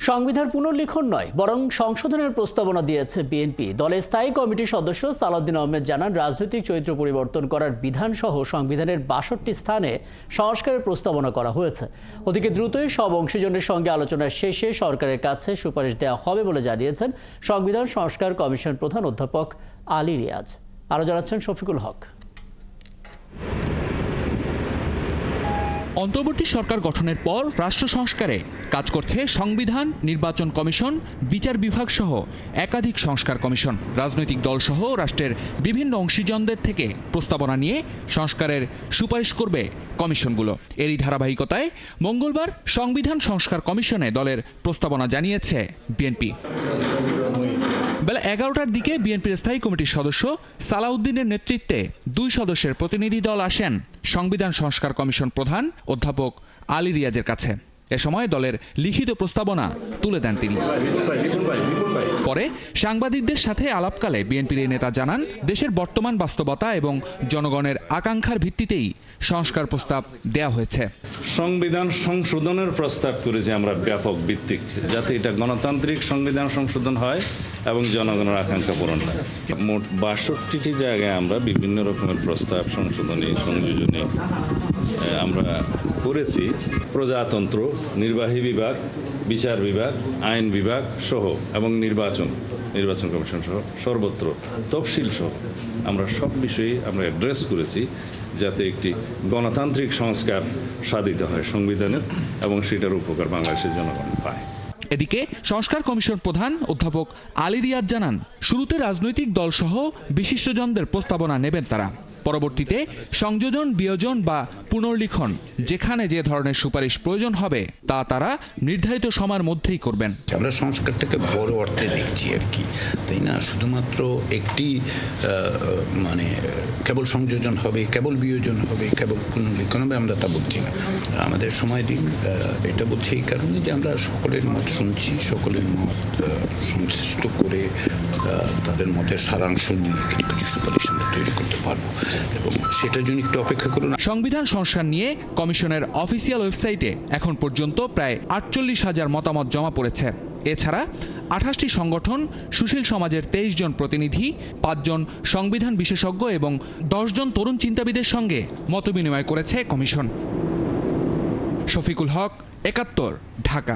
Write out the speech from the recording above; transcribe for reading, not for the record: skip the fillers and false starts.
সংবিধান পুনর্লিখন নয় বরং সংশোধনের প্রস্তাবনা দিয়েছে বিএনপি। দলের স্থায়ী কমিটির সদস্য সালাউদ্দিন আহমেদ জানান, রাজনৈতিক চরিত্র পরিবর্তন করার বিধান সহ সংবিধানের ৬২ স্থানে সংস্কারের প্রস্তাবনা করা হয়েছে। অধিকে দ্রুতই সব অংশীজনের সঙ্গে আলোচনার শেষে সরকারের কাছে সুপারিশ দেওয়া হবে বলে জানিয়েছেন সংবিধান সংস্কার কমিশন প্রধান অধ্যাপক আলী রিয়াজ। আরও জানাচ্ছেন শফিকুল হক। অন্তর্বর্তী সরকার গঠনের পর রাষ্ট্র সংস্কারে কাজ করছে সংবিধান, নির্বাচন কমিশন, বিচার বিভাগ সহ একাধিক সংস্কার কমিশন। রাজনৈতিক দল সহ রাষ্ট্রের বিভিন্ন অংশীজনদের থেকে প্রস্তাবনা নিয়ে সংস্কারের সুপারিশ করবে কমিশনগুলো। এরই ধারাবাহিকতায় মঙ্গলবার সংবিধান সংস্কার কমিশনে দলের প্রস্তাবনা জানিয়েছে বিএনপি। বেলা ১১টার দিকে বিএনপির স্থায়ী কমিটির সদস্য সালাউদ্দিনের নেতৃত্বে ২ সদস্যের প্রতিনিধি দল আসেন সংবিধান সংস্কার কমিশন প্রধান অধ্যাপক আলী রিয়াজের কাছে। এ সময় দলের লিখিত প্রস্তাবনা তুলে দেন তিনি। পরে সাংবাদিকদের সাথে আলাপকালে বিএনপির এই নেতা জানান, দেশের বর্তমান বাস্তবতা এবং জনগণের আকাঙ্ক্ষার ভিত্তিতেই সংস্কার প্রস্তাব দেয়া হয়েছে। সংবিধান সংশোধনের প্রস্তাব করেছি আমরা ব্যাপক ভিত্তিক, যাতে এটা গণতান্ত্রিক সংবিধান সংশোধন হয় এবং জনগণের আকাঙ্ক্ষা পূরণ হয়। মোট ৬২টি জায়গায় আমরা বিভিন্ন রকমের প্রস্তাব সংশোধনী সংযোজনী আমরা করেছি। প্রজাতন্ত্র, নির্বাহী বিভাগ, বিচার বিভাগ, আইন বিভাগ সহ এবং নির্বাচন কমিশন সহ সর্বত্র তফসিল সহ আমরা সব বিষয়ে আমরা অ্যাড্রেস করেছি, যাতে একটি গণতান্ত্রিক সংস্কার সাধিত হয় সংবিধানের এবং সেটার উপকার বাংলাদেশের জনগণ পায়। এদিকে সংস্কার কমিশন প্রধান অধ্যাপক আলী রিয়াজ জানান, শুরুতে রাজনৈতিক দলসহ বিশিষ্টজনদের প্রস্তাবনা নেবেন তারা। পরবর্তীতে সংযোজন, বিয়োজন বা পুনর্লিখন যেখানে যে ধরনের সুপারিশ প্রয়োজন হবে তা তারা নির্ধারিত সময়ের মধ্যেই করবেন। আমরা সংস্কারটাকে বড় অর্থে দেখছি আর কি, তাই না? শুধুমাত্র একটি কেবল সংযোজন হবে, কেবল বিয়োজন হবে, কেবল পুনর্লিখন হবে, আমরা তা বলছি না। আমাদের সময় দিন, এটা বলছি এই কারণে যে আমরা সকলের মত শুনছি, সকলের মত সংশ্লিষ্ট করে তাদের মতের সারাংশ নিয়ে কিছু সুপারিশ আমরা তৈরি করতে পারবো এবং সেটার জন্য একটু অপেক্ষা করুন। সংবিধান সংস্কার নিয়ে কমিশনের অফিসিয়াল ওয়েবসাইটে এখন পর্যন্ত প্রায় ৪৮,০০০ মতামত জমা পড়েছে। এছাড়া ২৮টি সংগঠন, সুশীল সমাজের ২৩ জন প্রতিনিধি, ৫ জন সংবিধান বিশেষজ্ঞ এবং ১০ জন তরুণ চিন্তাবিদের সঙ্গে মতবিনিময় করেছে কমিশন। শফিকুল হক, ৭১, ঢাকা।